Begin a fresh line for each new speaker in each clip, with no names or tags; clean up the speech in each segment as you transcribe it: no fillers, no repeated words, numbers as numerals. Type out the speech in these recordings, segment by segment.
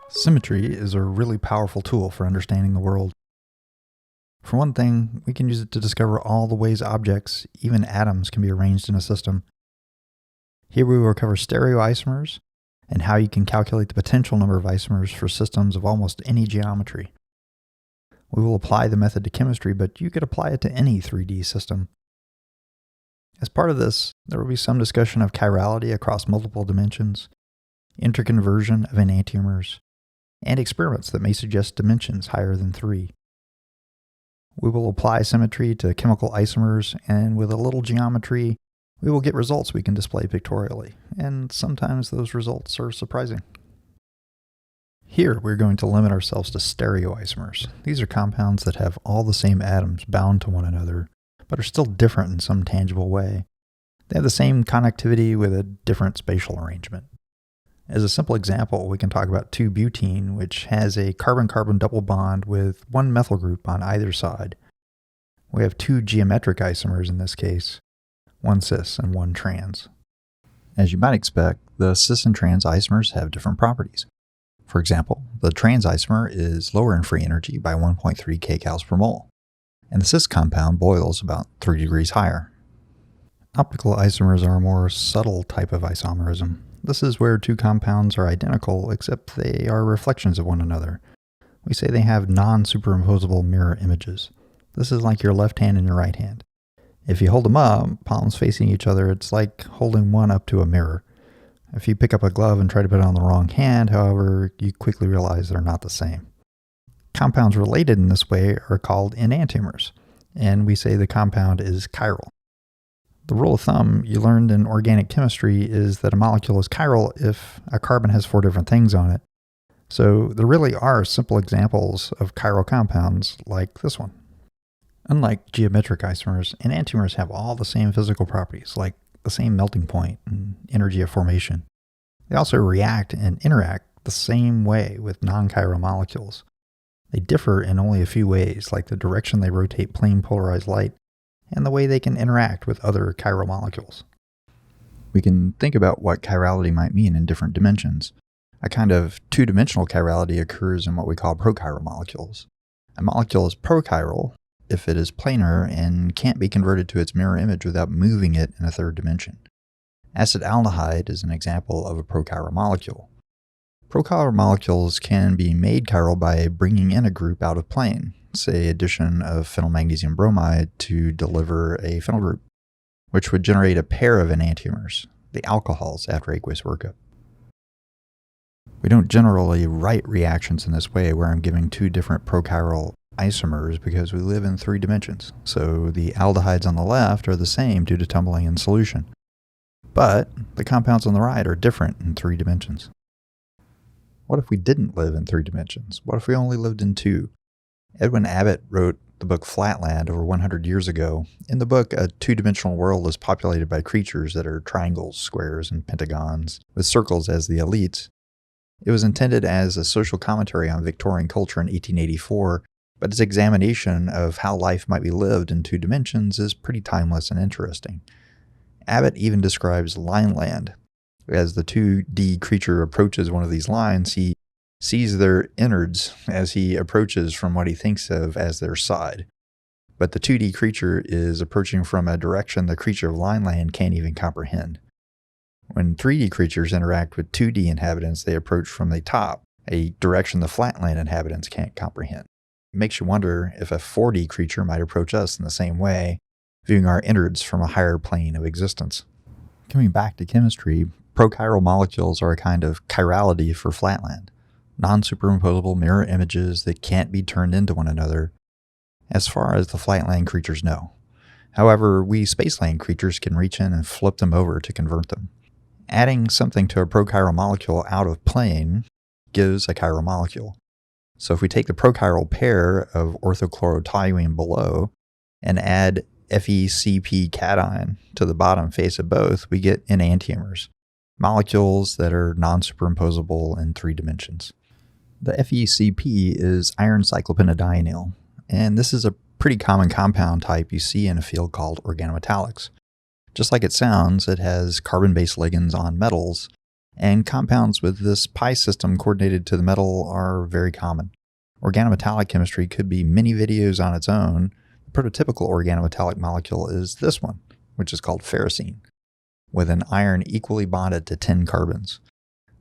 Symmetry is a really powerful tool for understanding the world. For one thing, we can use it to discover all the ways objects, even atoms, can be arranged in a system. Here we will cover stereoisomers and how you can calculate the potential number of isomers for systems of almost any geometry. We will apply the method to chemistry, but you could apply it to any 3D system. As part of this, there will be some discussion of chirality across multiple dimensions, interconversion of enantiomers, and experiments that may suggest dimensions higher than 3. We will apply symmetry to chemical isomers, and with a little geometry, we will get results we can display pictorially, and sometimes those results are surprising. Here, we're going to limit ourselves to stereoisomers. These are compounds that have all the same atoms bound to one another, but are still different in some tangible way. They have the same connectivity with a different spatial arrangement. As a simple example, we can talk about 2-butene, which has a carbon-carbon double bond with one methyl group on either side. We have 2 geometric isomers in this case, one cis and one trans. As you might expect, the cis and trans isomers have different properties. For example, the trans isomer is lower in free energy by 1.3 kcal per mole, and the cis compound boils about 3 degrees higher. Optical isomers are a more subtle type of isomerism. This is where 2 compounds are identical, except they are reflections of one another. We say they have non-superimposable mirror images. This is like your left hand and your right hand. If you hold them up, palms facing each other, it's like holding one up to a mirror. If you pick up a glove and try to put it on the wrong hand, however, you quickly realize they're not the same. Compounds related in this way are called enantiomers, and we say the compound is chiral. The rule of thumb you learned in organic chemistry is that a molecule is chiral if a carbon has 4 different things on it. So there really are simple examples of chiral compounds like this one. Unlike geometric isomers, enantiomers have all the same physical properties, like the same melting point and energy of formation. They also react and interact the same way with non-chiral molecules. They differ in only a few ways, like the direction they rotate plane polarized light and the way they can interact with other chiral molecules. We can think about what chirality might mean in different dimensions. A kind of 2-dimensional chirality occurs in what we call prochiral molecules. A molecule is prochiral if it is planar and can't be converted to its mirror image without moving it in a 3rd dimension. Acetaldehyde is an example of a prochiral molecule. Prochiral molecules can be made chiral by bringing in a group out of plane, say addition of phenylmagnesium bromide to deliver a phenyl group, which would generate a pair of enantiomers, the alcohols after aqueous workup. We don't generally write reactions in this way where I'm giving 2 different prochiral isomers because we live in 3 dimensions, so the aldehydes on the left are the same due to tumbling in solution. But the compounds on the right are different in 3 dimensions. What if we didn't live in 3 dimensions? What if we only lived in 2? Edwin Abbott wrote the book Flatland over 100 years ago. In the book, a 2-dimensional world is populated by creatures that are triangles, squares, and pentagons, with circles as the elites. It was intended as a social commentary on Victorian culture in 1884, but its examination of how life might be lived in 2 dimensions is pretty timeless and interesting. Abbott even describes lineland. As the 2D creature approaches one of these lines, he sees their innards as he approaches from what he thinks of as their side. But the 2D creature is approaching from a direction the creature of lineland can't even comprehend. When 3D creatures interact with 2D inhabitants, they approach from the top, a direction the flatland inhabitants can't comprehend. It makes you wonder if a 4D creature might approach us in the same way, viewing our innards from a higher plane of existence. Coming back to chemistry, prochiral molecules are a kind of chirality for flatland. Non-superimposable mirror images that can't be turned into one another, as far as the flatland creatures know. However, we spaceland creatures can reach in and flip them over to convert them. Adding something to a prochiral molecule out of plane gives a chiral molecule. So if we take the prochiral pair of orthochlorotoluene below and add FeCP cation to the bottom face of both, we get enantiomers, molecules that are non-superimposable in 3 dimensions. The FeCP is iron cyclopentadienyl, and this is a pretty common compound type you see in a field called organometallics. Just like it sounds, it has carbon-based ligands on metals, and compounds with this pi system coordinated to the metal are very common. Organometallic chemistry could be many videos on its own. The prototypical organometallic molecule is this one, which is called ferrocene, with an iron equally bonded to 10 carbons.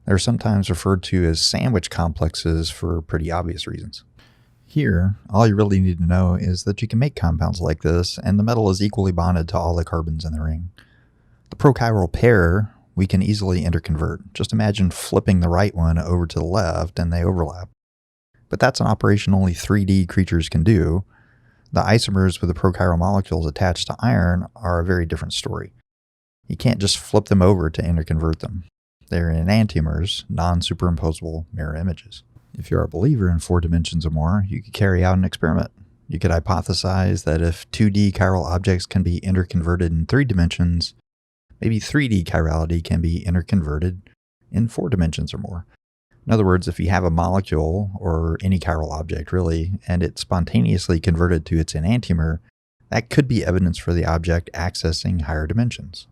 They're sometimes referred to as sandwich complexes for pretty obvious reasons. Here, all you really need to know is that you can make compounds like this, and the metal is equally bonded to all the carbons in the ring. The prochiral pair we can easily interconvert. Just imagine flipping the right one over to the left and they overlap. But that's an operation only 3D creatures can do. The isomers with the prochiral molecules attached to iron are a very different story. You can't just flip them over to interconvert them. They're enantiomers, non-superimposable mirror images. If you're a believer in 4 dimensions or more, you could carry out an experiment. You could hypothesize that if 2D chiral objects can be interconverted in 3 dimensions, maybe 3D chirality can be interconverted in 4 dimensions or more. In other words, if you have a molecule, or any chiral object really, and it's spontaneously converted to its enantiomer, that could be evidence for the object accessing higher dimensions.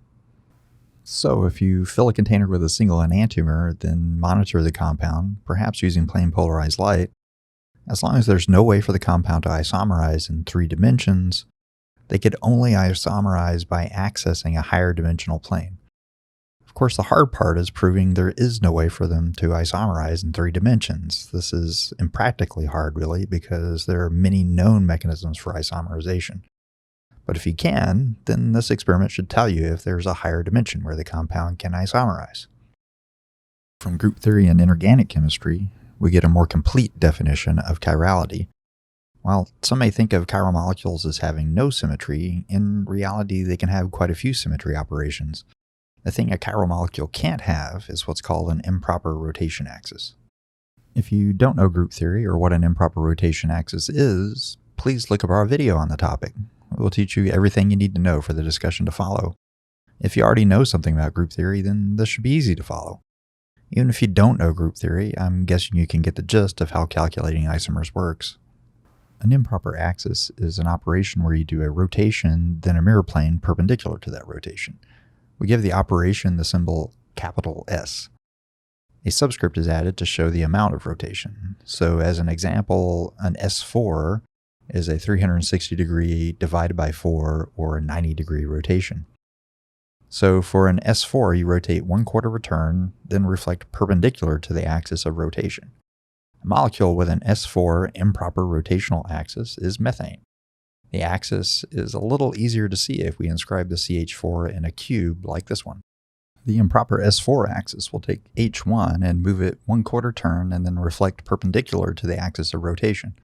So if you fill a container with a single enantiomer, then monitor the compound, perhaps using plain polarized light. As long as there's no way for the compound to isomerize in 3 dimensions, they could only isomerize by accessing a higher dimensional plane. Of course, the hard part is proving there is no way for them to isomerize in 3 dimensions. This is impractically hard, really, because there are many known mechanisms for isomerization. But if you can, then this experiment should tell you if there's a higher dimension where the compound can isomerize. From group theory and inorganic chemistry, we get a more complete definition of chirality. While some may think of chiral molecules as having no symmetry, in reality they can have quite a few symmetry operations. The thing a chiral molecule can't have is what's called an improper rotation axis. If you don't know group theory or what an improper rotation axis is, please look up our video on the topic. We'll teach you everything you need to know for the discussion to follow. If you already know something about group theory, then this should be easy to follow. Even if you don't know group theory, I'm guessing you can get the gist of how calculating isomers works. An improper axis is an operation where you do a rotation, then a mirror plane perpendicular to that rotation. We give the operation the symbol capital S. A subscript is added to show the amount of rotation. So as an example, an S4 is a 360 degree divided by 4 or a 90 degree rotation. So for an S4, you rotate 1/4 return, then reflect perpendicular to the axis of rotation. A molecule with an S4 improper rotational axis is methane. The axis is a little easier to see if we inscribe the CH4 in a cube like this one. The improper S4 axis will take H1 and move it 1/4 turn and then reflect perpendicular to the axis of rotation.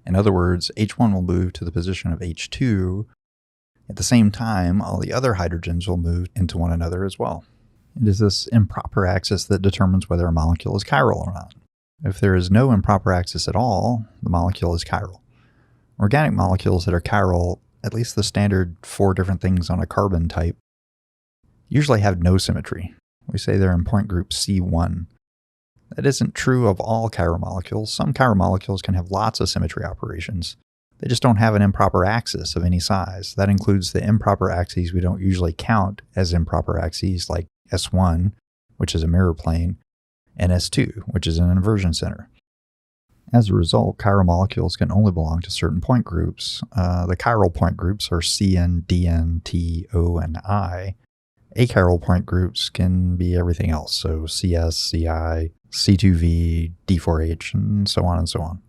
In other words, H1 will move to the position of H2. At the same time, all the other hydrogens will move into one another as well. It is this improper axis that determines whether a molecule is chiral or not. If there is no improper axis at all, the molecule is chiral. Organic molecules that are chiral, at least the standard 4 different things on a carbon type, usually have no symmetry. We say they're in point group C1. That isn't true of all chiral molecules. Some chiral molecules can have lots of symmetry operations. They just don't have an improper axis of any size. That includes the improper axes we don't usually count as improper axes, like S1, which is a mirror plane, and S2, which is an inversion center. As a result, chiral molecules can only belong to certain point groups. The chiral point groups are CN, DN, T, O, and I. Achiral point groups can be everything else, so CS, CI, C2V, D4H, and so on and so on.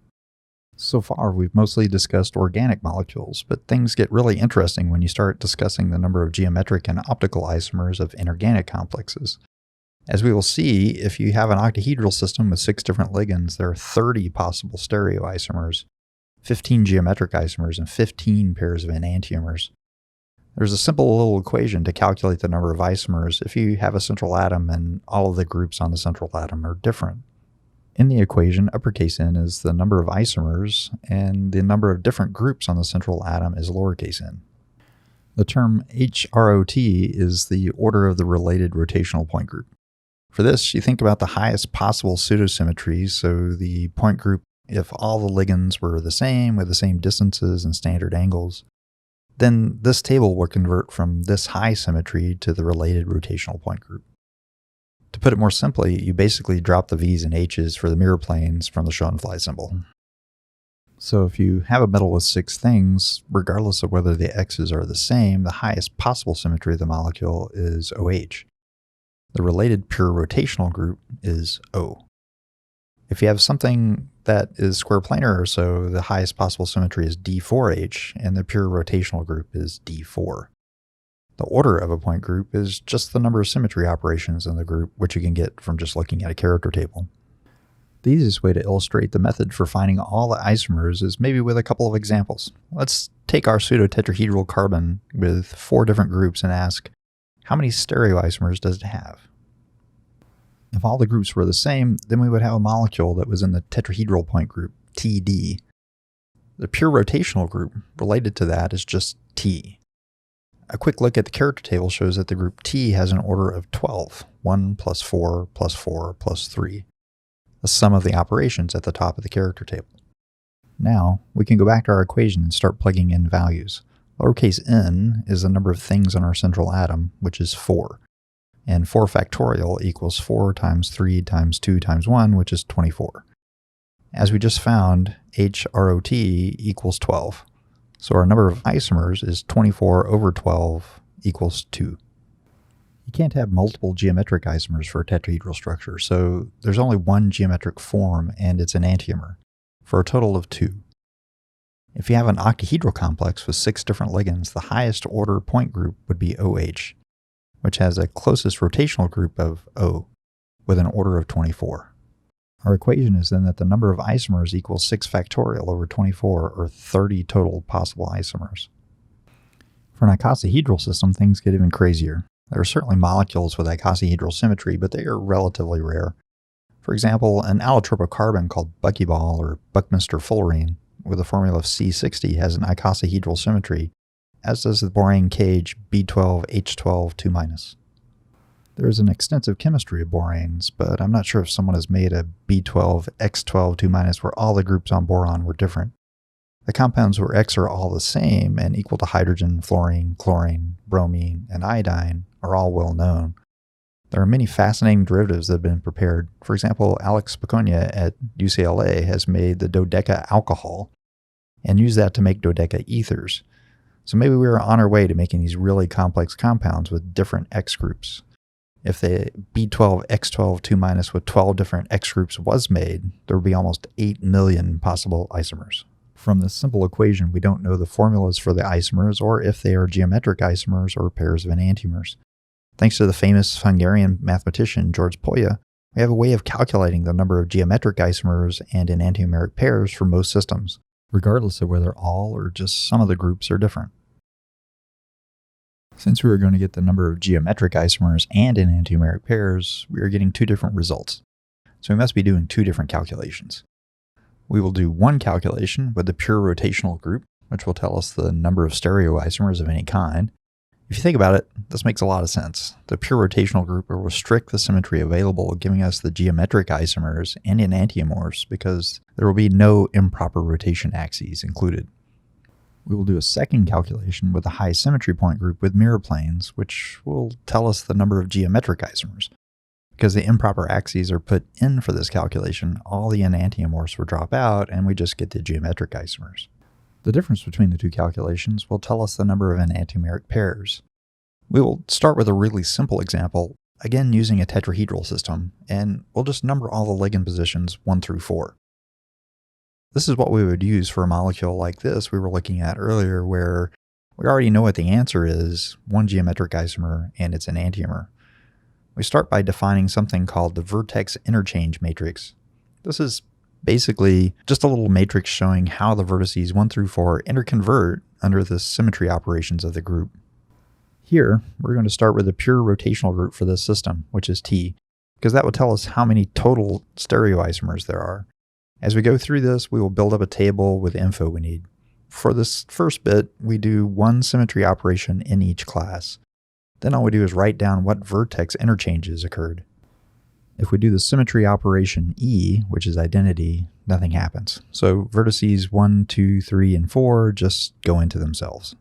So far, we've mostly discussed organic molecules, but things get really interesting when you start discussing the number of geometric and optical isomers of inorganic complexes. As we will see, if you have an octahedral system with 6 different ligands, there are 30 possible stereoisomers, 15 geometric isomers, and 15 pairs of enantiomers. There's a simple little equation to calculate the number of isomers if you have a central atom and all of the groups on the central atom are different. In the equation, uppercase n is the number of isomers, and the number of different groups on the central atom is lowercase n. The term HROT is the order of the related rotational point group. For this, you think about the highest possible pseudosymmetries, so the point group if all the ligands were the same with the same distances and standard angles, then this table will convert from this high symmetry to the related rotational point group. To put it more simply, you basically drop the V's and H's for the mirror planes from the Schoenfly symbol. So if you have a metal with 6 things, regardless of whether the X's are the same, the highest possible symmetry of the molecule is OH. The related pure rotational group is O. If you have something that is square planar or so, the highest possible symmetry is D4H, and the pure rotational group is D4. The order of a point group is just the number of symmetry operations in the group, which you can get from just looking at a character table. The easiest way to illustrate the method for finding all the isomers is maybe with a couple of examples. Let's take our pseudotetrahedral carbon with 4 different groups and ask, how many stereoisomers does it have? If all the groups were the same, then we would have a molecule that was in the tetrahedral point group, TD. The pure rotational group related to that is just T. A quick look at the character table shows that the group T has an order of 12, 1 plus 4 plus 4 plus 3, the sum of the operations at the top of the character table. Now, we can go back to our equation and start plugging in values. Lowercase n is the number of things on our central atom, which is 4. And 4 factorial equals 4 times 3 times 2 times 1, which is 24. As we just found, HROT equals 12. So our number of isomers is 24 over 12 equals 2. You can't have multiple geometric isomers for a tetrahedral structure, so there's only one geometric form, and it's an enantiomer, for a total of 2. If you have an octahedral complex with 6 different ligands, the highest order point group would be OH, which has a closest rotational group of O, with an order of 24. Our equation is then that the number of isomers equals 6 factorial over 24, or 30 total possible isomers. For an icosahedral system, things get even crazier. There are certainly molecules with icosahedral symmetry, but they are relatively rare. For example, an allotrope of carbon called buckyball or Buckminster fullerene with the formula of C60 has an icosahedral symmetry, as does the borane cage B12H12 2-. There is an extensive chemistry of boranes, but I'm not sure if someone has made a B12X12 2- where all the groups on boron were different. The compounds where X are all the same and equal to hydrogen, fluorine, chlorine, bromine, and iodine are all well known. There are many fascinating derivatives that have been prepared. For example, Alex Piconia at UCLA has made the dodeca alcohol and used that to make dodeca ethers. So maybe we are on our way to making these really complex compounds with different X groups. If the B12X12 2- with 12 different X groups was made, there would be almost 8 million possible isomers. From this simple equation, we don't know the formulas for the isomers or if they are geometric isomers or pairs of enantiomers. Thanks to the famous Hungarian mathematician George Pólya, we have a way of calculating the number of geometric isomers and enantiomeric pairs for most systems, regardless of whether all or just some of the groups are different. Since we are going to get the number of geometric isomers and enantiomeric pairs, we are getting 2 different results. So we must be doing 2 different calculations. We will do one calculation with the pure rotational group, which will tell us the number of stereoisomers of any kind. If you think about it, this makes a lot of sense. The pure rotational group will restrict the symmetry available, giving us the geometric isomers and enantiomers because there will be no improper rotation axes included. We will do a second calculation with a high symmetry point group with mirror planes, which will tell us the number of geometric isomers. Because the improper axes are put in for this calculation, all the enantiomers will drop out and we just get the geometric isomers. The difference between the 2 calculations will tell us the number of enantiomeric pairs. We will start with a really simple example, again using a tetrahedral system, and we'll just number all the ligand positions 1 through 4. This is what we would use for a molecule like this we were looking at earlier, where we already know what the answer is, 1 geometric isomer and its enantiomer. We start by defining something called the vertex interchange matrix. This is basically just a little matrix showing how the vertices 1 through 4 interconvert under the symmetry operations of the group. Here, we're going to start with the pure rotational group for this system, which is T, because that will tell us how many total stereoisomers there are. As we go through this, we will build up a table with the info we need. For this first bit, we do 1 symmetry operation in each class. Then all we do is write down what vertex interchanges occurred. If we do the symmetry operation E, which is identity, nothing happens. So vertices 1, 2, 3, and 4 just go into themselves.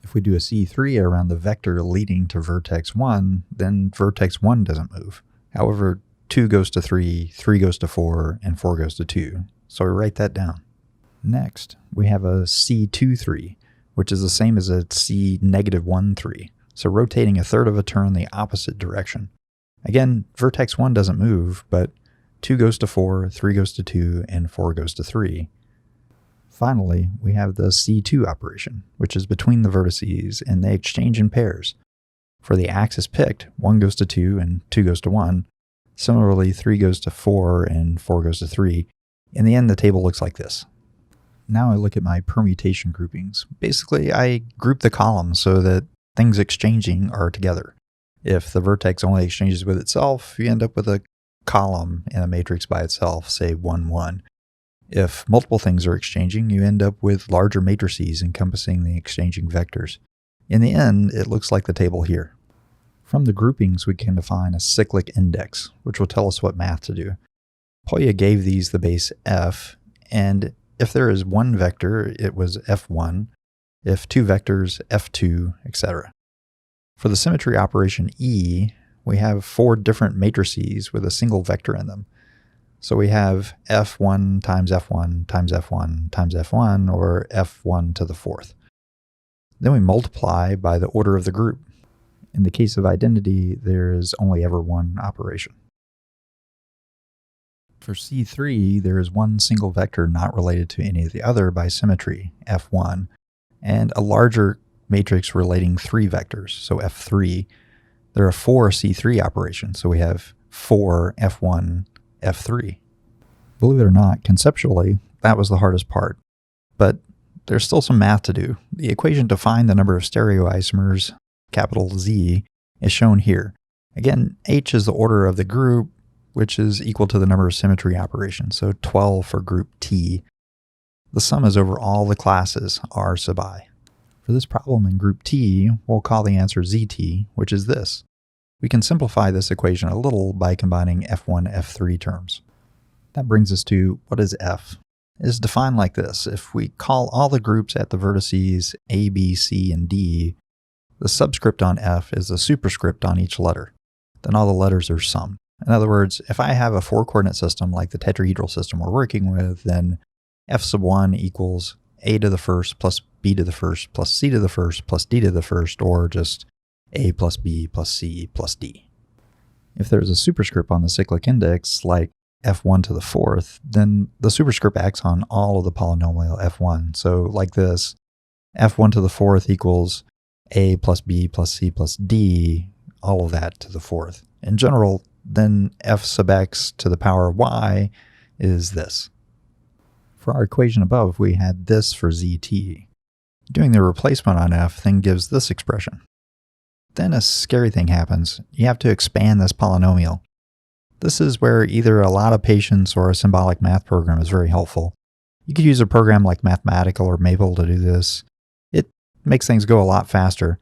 If we do a C3 around the vector leading to vertex 1, then vertex 1 doesn't move. However, 2 goes to 3, 3 goes to 4, and 4 goes to 2. So we write that down. Next, we have a C2-3, which is the same as a C-1-3. So rotating a third of a turn the opposite direction. Again, vertex 1 doesn't move, but 2 goes to 4, 3 goes to 2, and 4 goes to 3. Finally, we have the C2 operation, which is between the vertices, and they exchange in pairs. For the axis picked, 1 goes to 2 and 2 goes to 1. Similarly, 3 goes to 4 and 4 goes to 3. In the end, the table looks like this. Now I look at my permutation groupings. Basically, I group the columns so that things exchanging are together. If the vertex only exchanges with itself, you end up with a column in a matrix by itself, say 1, 1. If multiple things are exchanging, you end up with larger matrices encompassing the exchanging vectors. In the end, it looks like the table here. From the groupings, we can define a cyclic index, which will tell us what math to do. Pólya gave these the base f, and if there is one vector, it was f1, if two vectors, f2, etc. For the symmetry operation E, we have 4 different matrices with a single vector in them. So we have f1 times f1 times f1 times f1, or f1 to the 4th. Then we multiply by the order of the group. In the case of identity, there is only ever one operation. For C3, there is one single vector not related to any of the other by symmetry, f1, and a larger matrix relating 3 vectors, so f3. There are 4 C3 operations, so we have 4 f1, f3. Believe it or not, conceptually, that was the hardest part. But there's still some math to do. The equation to find the number of stereoisomers, capital Z, is shown here. Again, H is the order of the group, which is equal to the number of symmetry operations, so 12 for group T. The sum is over all the classes R sub I. For this problem in group T, we'll call the answer ZT, which is this. We can simplify this equation a little by combining F1, F3 terms. That brings us to what is F? It is defined like this. If we call all the groups at the vertices A, B, C, and D, the subscript on F is the superscript on each letter. Then all the letters are summed. In other words, if I have a 4-coordinate system like the tetrahedral system we're working with, then F sub 1 equals A to the first plus B to the first plus C to the first plus D to the first, or just A plus B plus C plus D. If there's a superscript on the cyclic index, like F1 to the 4th, then the superscript acts on all of the polynomial F1. So like this, F1 to the 4th equals A plus B plus C plus D, all of that to the 4th. In general, then F sub x to the power of y is this. For our equation above, we had this for ZT. Doing the replacement on F then gives this expression. Then a scary thing happens. You have to expand this polynomial. This is where either a lot of patience or a symbolic math program is very helpful. You could use a program like Mathematical or Maple to do this. It makes things go a lot faster.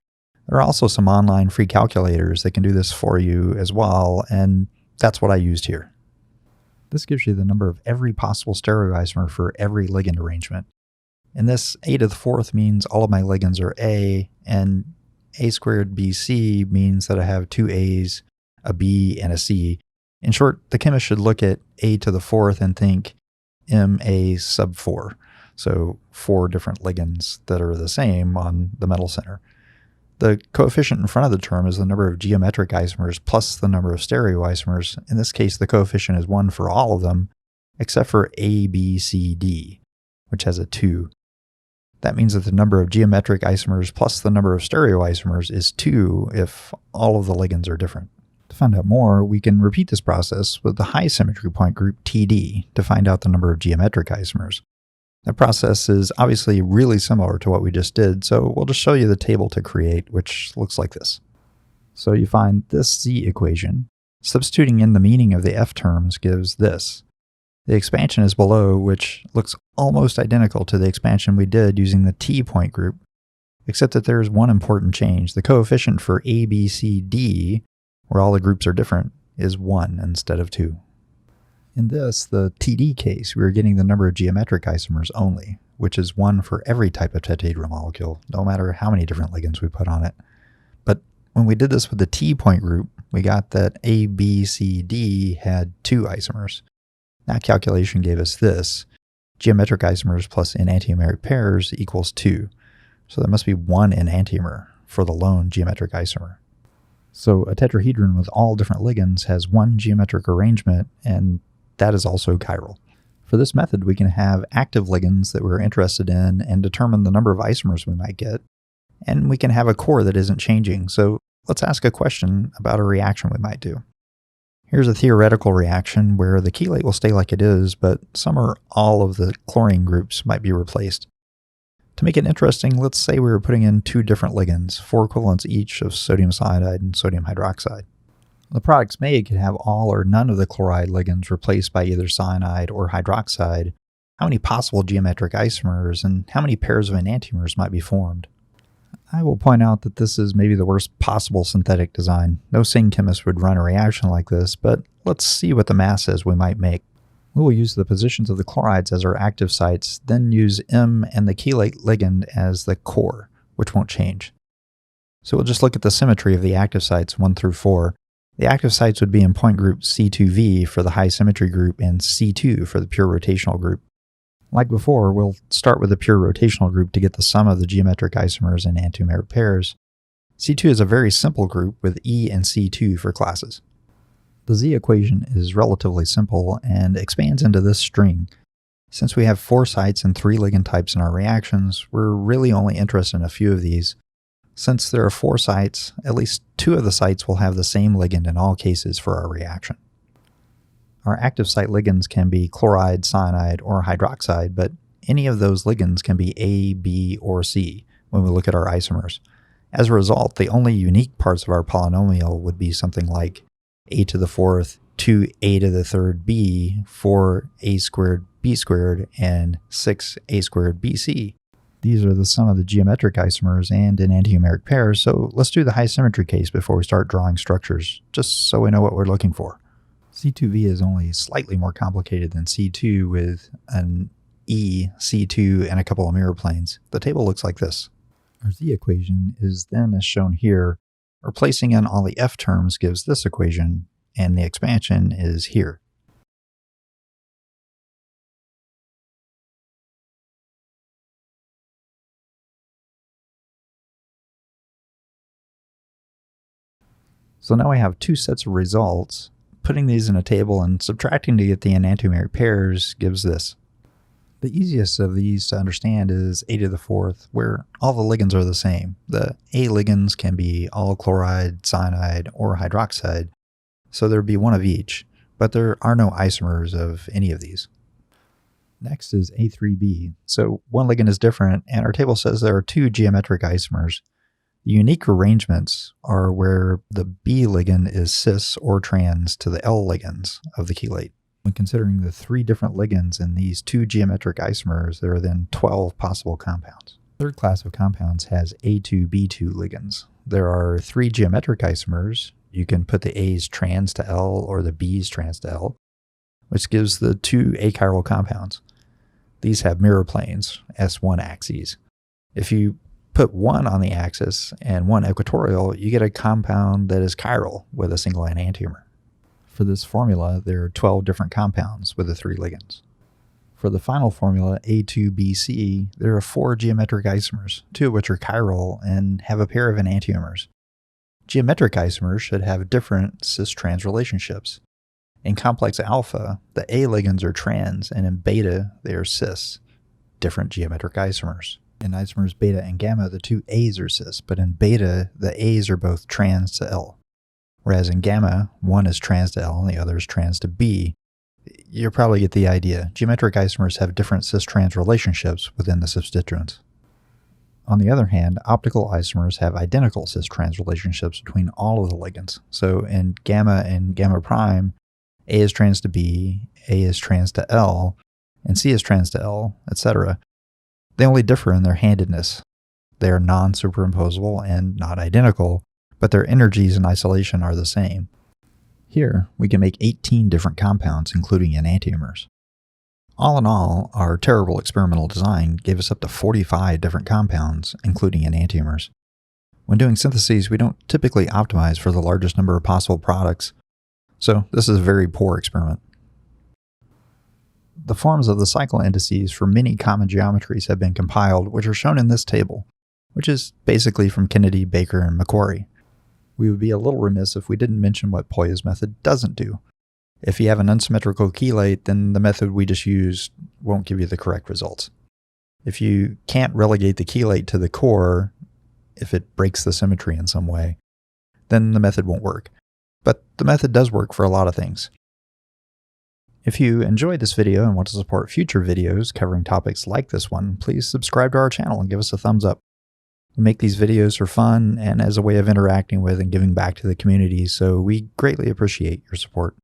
There are also some online free calculators that can do this for you as well, and that's what I used here. This gives you the number of every possible stereoisomer for every ligand arrangement. And this A to the 4th means all of my ligands are A, and A squared BC means that I have 2 A's, a B, and a C. In short, the chemist should look at A to the 4th and think MA sub 4. So 4 different ligands that are the same on the metal center. The coefficient in front of the term is the number of geometric isomers plus the number of stereoisomers. In this case, the coefficient is 1 for all of them, except for A, B, C, D, which has a 2. That means that the number of geometric isomers plus the number of stereoisomers is 2 if all of the ligands are different. To find out more, we can repeat this process with the high symmetry point group TD to find out the number of geometric isomers. That process is obviously really similar to what we just did, so we'll just show you the table to create, which looks like this. So you find this Z equation. Substituting in the meaning of the F terms gives this. The expansion is below, which looks almost identical to the expansion we did using the T point group, except that there is one important change. The coefficient for A, B, C, D, where all the groups are different, is 1 instead of 2. In this, the TD case, we are getting the number of geometric isomers only, which is 1 for every type of tetrahedral molecule, no matter how many different ligands we put on it. But when we did this with the T point group, we got that A, B, C, D had 2 isomers. That calculation gave us this. Geometric isomers plus enantiomeric pairs equals 2. So there must be 1 enantiomer for the lone geometric isomer. So a tetrahedron with all different ligands has 1 geometric arrangement, and that is also chiral. For this method, we can have active ligands that we're interested in and determine the number of isomers we might get. And we can have a core that isn't changing. So let's ask a question about a reaction we might do. Here's a theoretical reaction where the chelate will stay like it is, but some or all of the chlorine groups might be replaced. To make it interesting, let's say we were putting in 2 different ligands, 4 equivalents each of sodium cyanide and sodium hydroxide. The products made could have all or none of the chloride ligands replaced by either cyanide or hydroxide. How many possible geometric isomers and how many pairs of enantiomers might be formed? I will point out that this is maybe the worst possible synthetic design. No sane chemist would run a reaction like this, but let's see what the math says we might make. We will use the positions of the chlorides as our active sites, then use M and the chelate ligand as the core, which won't change. So we'll just look at the symmetry of the active sites 1 through 4. The active sites would be in point group C2V for the high symmetry group and C2 for the pure rotational group. Like before, we'll start with the pure rotational group to get the sum of the geometric isomers and enantiomeric pairs. C2 is a very simple group with E and C2 for classes. The Z equation is relatively simple and expands into this string. Since we have 4 sites and 3 ligand types in our reactions, we're really only interested in a few of these. Since there are 4 sites, at least 2 of the sites will have the same ligand in all cases for our reaction. Our active site ligands can be chloride, cyanide, or hydroxide, but any of those ligands can be A, B, or C when we look at our isomers. As a result, the only unique parts of our polynomial would be something like a to the 4th, 2a to the 3rd b, 4a squared b squared, and 6a squared bc. These are the sum of the geometric isomers and enantiomeric pairs, so let's do the high symmetry case before we start drawing structures, just so we know what we're looking for. C2V is only slightly more complicated than C2 with an E, C2, and a couple of mirror planes. The table looks like this. Our Z equation is then as shown here. Replacing in all the F terms gives this equation, and the expansion is here. So now we have 2 sets of results. Putting these in a table and subtracting to get the enantiomeric pairs gives this. The easiest of these to understand is a to the 4th, where all the ligands are the same. The A ligands can be all chloride, cyanide, or hydroxide, so there would be 1 of each, but there are no isomers of any of these. Next is A3B, so 1 ligand is different, and our table says there are 2 geometric isomers. The unique arrangements are where the B ligand is cis or trans to the L ligands of the chelate. When considering the 3 different ligands in these 2 geometric isomers, there are then 12 possible compounds. The third class of compounds has A2B2 ligands. There are 3 geometric isomers. You can put the A's trans to L or the B's trans to L, which gives the 2 achiral compounds. These have mirror planes, S1 axes. If you put 1 on the axis and 1 equatorial, you get a compound that is chiral with a single enantiomer. For this formula, there are 12 different compounds with the 3 ligands. For the final formula, A2BC, there are 4 geometric isomers, 2 of which are chiral and have a pair of enantiomers. Geometric isomers should have different cis-trans relationships. In complex alpha, the A ligands are trans, and in beta, they are cis, different geometric isomers. In isomers beta and gamma, the 2 A's are cis, but in beta, the A's are both trans to L. Whereas in gamma, 1 is trans to L and the other is trans to B. You'll probably get the idea. Geometric isomers have different cis-trans relationships within the substituents. On the other hand, optical isomers have identical cis-trans relationships between all of the ligands. So in gamma and gamma prime, A is trans to B, A is trans to L, and C is trans to L, etc. They only differ in their handedness. They are non-superimposable and not identical, but their energies in isolation are the same. Here, we can make 18 different compounds, including enantiomers. All in all, our terrible experimental design gave us up to 45 different compounds, including enantiomers. When doing syntheses, we don't typically optimize for the largest number of possible products, so this is a very poor experiment. The forms of the cycle indices for many common geometries have been compiled, which are shown in this table, which is basically from Kennedy, Baker, and Macquarie. We would be a little remiss if we didn't mention what Pólya's method doesn't do. If you have an unsymmetrical chelate, then the method we just used won't give you the correct results. If you can't relegate the chelate to the core, if it breaks the symmetry in some way, then the method won't work. But the method does work for a lot of things. If you enjoyed this video and want to support future videos covering topics like this one, please subscribe to our channel and give us a thumbs up. We make these videos for fun and as a way of interacting with and giving back to the community, so we greatly appreciate your support.